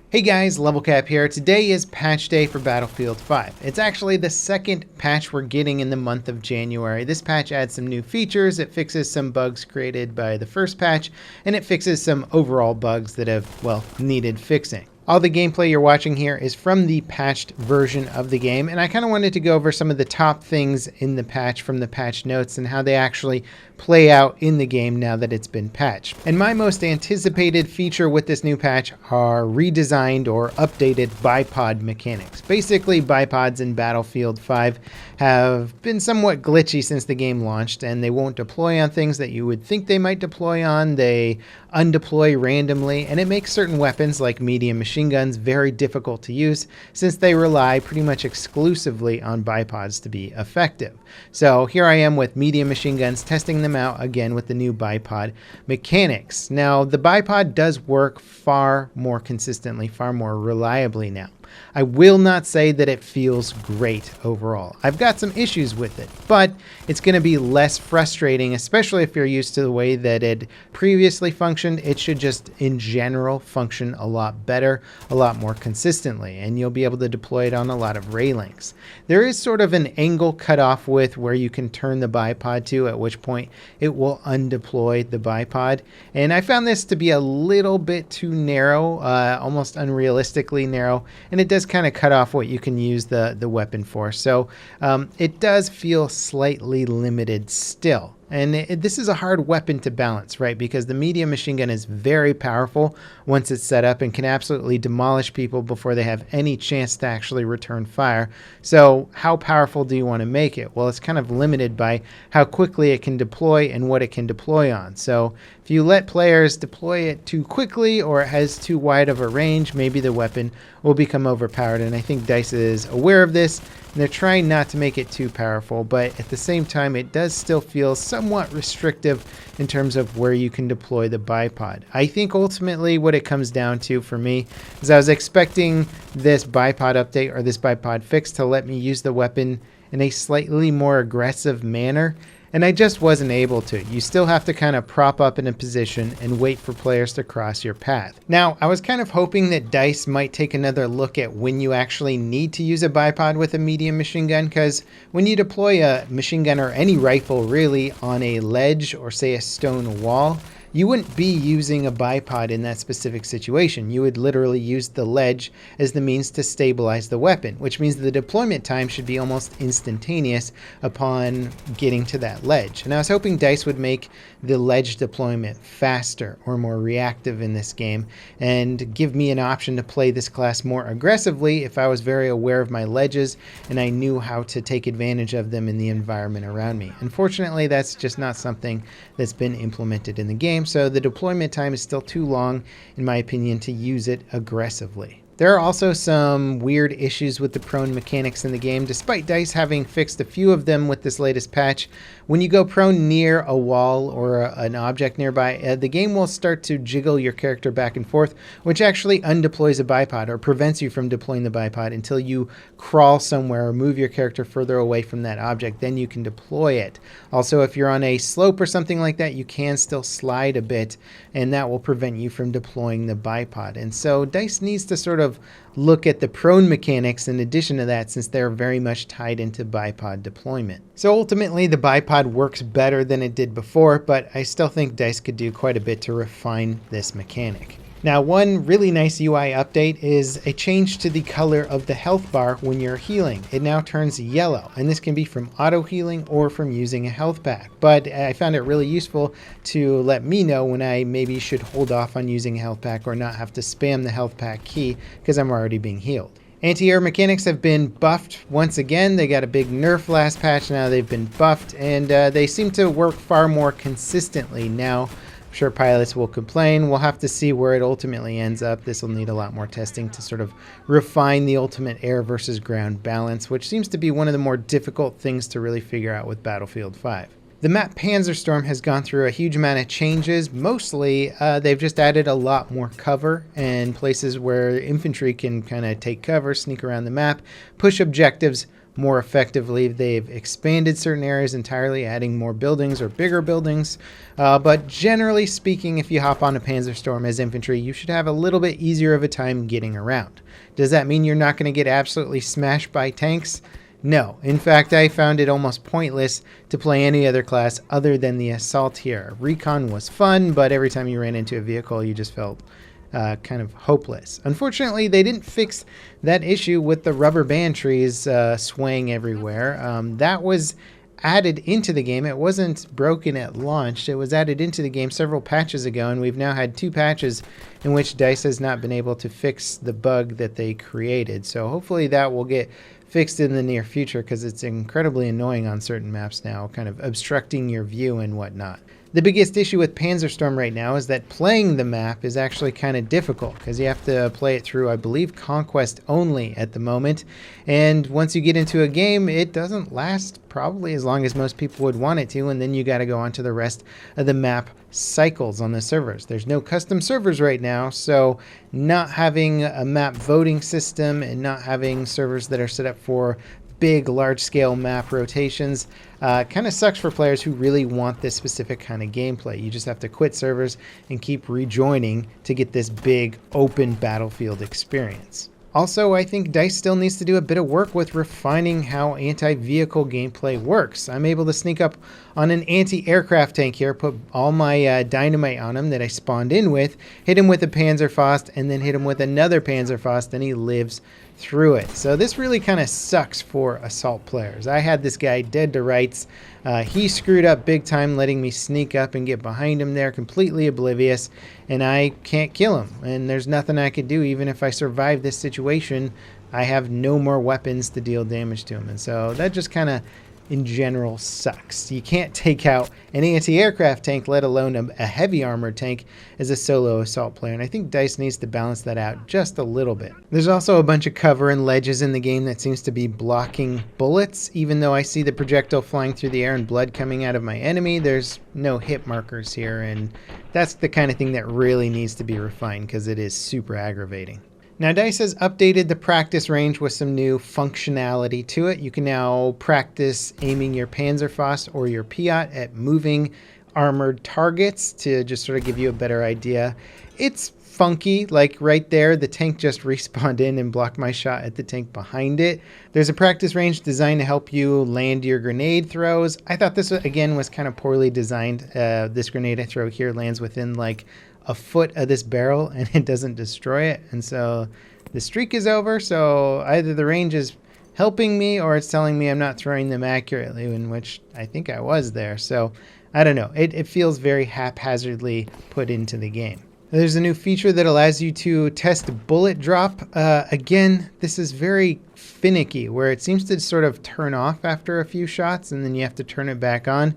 Hey guys, Level Cap here. Today is patch day for Battlefield 5. It's actually the second patch we're getting in the month of January. This patch adds some new features, it fixes some bugs created by the first patch, and it fixes some overall bugs that have, well, needed fixing. All the gameplay you're watching here is from the patched version of the game, and I kind of wanted to go over some of the top things in the patch from the patch notes and how they actually play out in the game now that it's been patched. And my most anticipated feature with this new patch are redesigned or updated bipod mechanics. Basically, bipods in Battlefield 5 have been somewhat glitchy since the game launched, and they won't deploy on things that you would think they might deploy on. They undeploy randomly, and it makes certain weapons like medium machine guns very difficult to use since they rely pretty much exclusively on bipods to be effective. So here I am with medium machine guns testing them out again with the new bipod mechanics. Now the bipod does work far more consistently, far more reliably now. I will not say that it feels great overall. I've got some issues with it, but it's going to be less frustrating, especially if you're used to the way that it previously functioned. It should just, in general, function a lot better, a lot more consistently, and you'll be able to deploy it on a lot of railings. There is sort of an angle cut off with where you can turn the bipod to, at which point it will undeploy the bipod, and I found this to be a little bit too narrow, almost unrealistically narrow, and it does kind of cut off what you can use the weapon for. So it does feel slightly limited still. And this is a hard weapon to balance, right? Because the medium machine gun is very powerful once it's set up and can absolutely demolish people before they have any chance to actually return fire. So how powerful do you want to make it? Well, it's kind of limited by how quickly it can deploy and what it can deploy on. So if you let players deploy it too quickly or it has too wide of a range, maybe the weapon will become overpowered. And I think DICE is aware of this. And they're trying not to make it too powerful, but at the same time, it does still feel somewhat restrictive in terms of where you can deploy the bipod. I think ultimately what it comes down to for me is I was expecting this bipod update or this bipod fix to let me use the weapon in a slightly more aggressive manner. And I just wasn't able to. You still have to kind of prop up in a position and wait for players to cross your path. Now, I was kind of hoping that DICE might take another look at when you actually need to use a bipod with a medium machine gun, because when you deploy a machine gun or any rifle really on a ledge or say a stone wall, you wouldn't be using a bipod in that specific situation. You would literally use the ledge as the means to stabilize the weapon, which means the deployment time should be almost instantaneous upon getting to that ledge. And I was hoping DICE would make the ledge deployment faster or more reactive in this game and give me an option to play this class more aggressively if I was very aware of my ledges and I knew how to take advantage of them in the environment around me. Unfortunately, that's just not something that's been implemented in the game. So the deployment time is still too long, in my opinion, to use it aggressively. There are also some weird issues with the prone mechanics in the game, despite DICE having fixed a few of them with this latest patch. When you go prone near a wall or an object nearby, the game will start to jiggle your character back and forth, which actually undeploys a bipod or prevents you from deploying the bipod until you crawl somewhere or move your character further away from that object. Then you can deploy it. Also, if you're on a slope or something like that, you can still slide a bit, and that will prevent you from deploying the bipod. And so DICE needs to sort of look at the prone mechanics in addition to that, since they're very much tied into bipod deployment. So ultimately the bipod works better than it did before, but I still think DICE could do quite a bit to refine this mechanic. Now, one really nice UI update is a change to the color of the health bar when you're healing. It now turns yellow, and this can be from auto healing or from using a health pack. But I found it really useful to let me know when I maybe should hold off on using a health pack or not have to spam the health pack key because I'm already being healed. Anti-air mechanics have been buffed once again. They got a big nerf last patch, now they've been buffed, and they seem to work far more consistently now. Sure, pilots will complain. We'll have to see where it ultimately ends up. This will need a lot more testing to sort of refine the ultimate air versus ground balance, which seems to be one of the more difficult things to really figure out with Battlefield 5. The map Panzerstorm has gone through a huge amount of changes. Mostly, they've just added a lot more cover and places where infantry can kind of take cover, sneak around the map, push objectives more effectively. They've expanded certain areas entirely, adding more buildings or bigger buildings. But generally speaking, if you hop on a Panzerstorm as infantry, you should have a little bit easier of a time getting around. Does that mean you're not going to get absolutely smashed by tanks? No. In fact, I found it almost pointless to play any other class other than the assault here. Recon was fun, but every time you ran into a vehicle, you just felt kind of hopeless. Unfortunately, they didn't fix that issue with the rubber band trees swaying everywhere. That was added into the game. It wasn't broken at launch. It was added into the game several patches ago, and we've now had 2 patches in which DICE has not been able to fix the bug that they created. So hopefully that will get fixed in the near future, because it's incredibly annoying on certain maps now, kind of obstructing your view and whatnot. The biggest issue with Panzerstorm right now is that playing the map is actually kind of difficult, because you have to play it through, I believe, Conquest only at the moment. And once you get into a game, it doesn't last probably as long as most people would want it to, and then you got to go on to the rest of the map cycles on the servers. There's no custom servers right now, so not having a map voting system and not having servers that are set up for big, large-scale map rotations kind of sucks for players who really want this specific kind of gameplay. You just have to quit servers and keep rejoining to get this big, open battlefield experience. Also, I think DICE still needs to do a bit of work with refining how anti-vehicle gameplay works. I'm able to sneak up on an anti-aircraft tank here, put all my dynamite on him that I spawned in with, hit him with a Panzerfaust, and then hit him with another Panzerfaust, and he lives through it. So this really kind of sucks for assault players. I had this guy dead to rights. He screwed up big time, letting me sneak up and get behind him there, completely oblivious, and I can't kill him. And there's nothing I could do. Even if I survive this situation, I have no more weapons to deal damage to him. And so that just kind of, in general, sucks. You can't take out an anti-aircraft tank, let alone a heavy armored tank, as a solo assault player, and I think DICE needs to balance that out just a little bit. There's also a bunch of cover and ledges in the game that seems to be blocking bullets. Even though I see the projectile flying through the air and blood coming out of my enemy, there's no hit markers here, and that's the kind of thing that really needs to be refined, because it is super aggravating. Now, DICE has updated the practice range with some new functionality to it. You can now practice aiming your Panzerfaust or your Piat at moving armored targets to just sort of give you a better idea. It's funky, like right there, the tank just respawned in and blocked my shot at the tank behind it. There's a practice range designed to help you land your grenade throws. I thought this, again, was kind of poorly designed. This grenade I throw here lands within like a foot of this barrel and it doesn't destroy it, and so the streak is over. So either the range is helping me or it's telling me I'm not throwing them accurately, in which I think I was there. So I don't know, it feels very haphazardly put into the game. There's a new feature that allows you to test bullet drop. Again, this is very finicky, where it seems to sort of turn off after a few shots and then you have to turn it back on.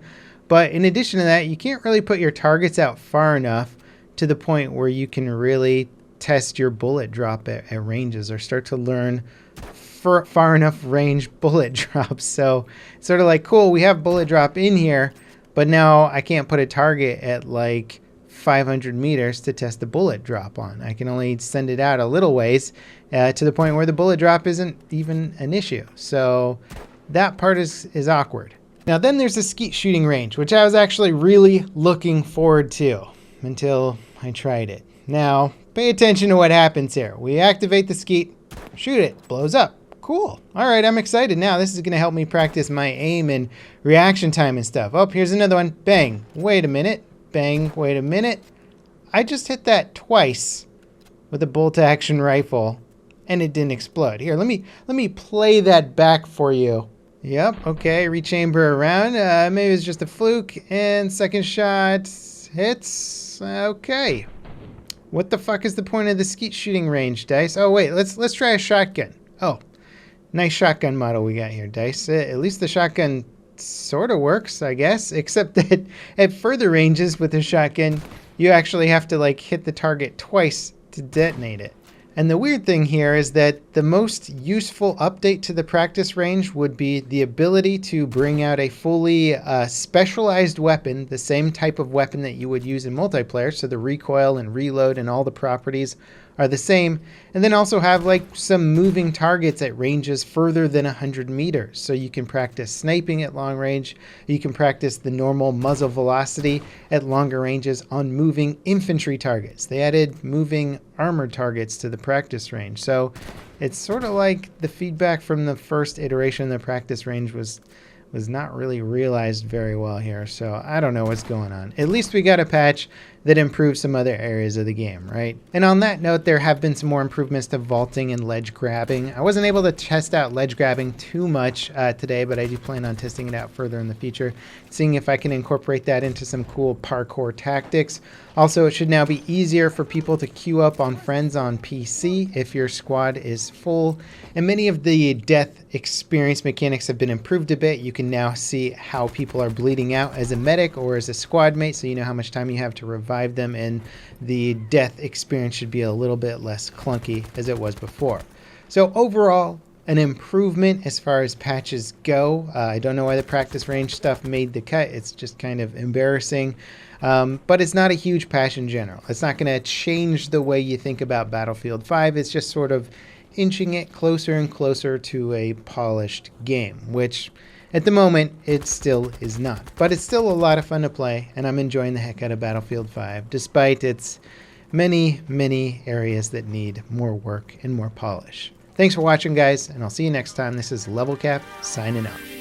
But in addition to that, you can't really put your targets out far enough to the point where you can really test your bullet drop at ranges, or start to learn far enough range bullet drops. So it's sort of like, cool, we have bullet drop in here, but now I can't put a target at like 500 meters to test the bullet drop on. I can only send it out a little ways to the point where the bullet drop isn't even an issue. So that part is awkward. Now then there's the skeet shooting range, which I was actually really looking forward to until I tried it. Now, pay attention to what happens here. We activate the skeet, shoot it, blows up. Cool. All right, I'm excited now. This is going to help me practice my aim and reaction time and stuff. Oh, here's another one. Bang. Wait a minute. Bang. Wait a minute. I just hit that twice with a bolt-action rifle, and it didn't explode. Here, let me play that back for you. Yep. Okay. Rechamber around. Maybe it's just a fluke. And second shot hits. Okay. What the fuck is the point of the skeet shooting range, DICE? Oh wait, let's try a shotgun. Oh, nice shotgun model we got here, DICE. At least the shotgun sort of works, I guess, except that at further ranges with the shotgun, you actually have to like hit the target twice to detonate it. And the weird thing here is that the most useful update to the practice range would be the ability to bring out a fully specialized weapon, the same type of weapon that you would use in multiplayer. So the recoil and reload and all the properties are the same, and then also have like some moving targets at ranges further than 100 meters. So you can practice sniping at long range. You can practice the normal muzzle velocity at longer ranges on moving infantry targets. They added moving armored targets to the practice range. So it's sort of like the feedback from the first iteration of the practice range was not really realized very well here. So I don't know what's going on. At least we got a patch that improves some other areas of the game, right? And on that note, there have been some more improvements to vaulting and ledge grabbing. I wasn't able to test out ledge grabbing too much today, but I do plan on testing it out further in the future, seeing if I can incorporate that into some cool parkour tactics. Also, it should now be easier for people to queue up on friends on PC if your squad is full. And many of the death experience mechanics have been improved a bit. You can now see how people are bleeding out as a medic or as a squad mate, so you know how much time you have to revive them, and the death experience should be a little bit less clunky as it was before. So overall, an improvement as far as patches go. I don't know why the practice range stuff made the cut. It's just kind of embarrassing. But it's not a huge patch in general. It's not going to change the way you think about Battlefield 5. It's just sort of inching it closer and closer to a polished game, which at the moment it still is not. But it's still a lot of fun to play, and I'm enjoying the heck out of Battlefield 5, despite its many, many areas that need more work and more polish. Thanks for watching, guys, and I'll see you next time. This is Level Cap, signing out.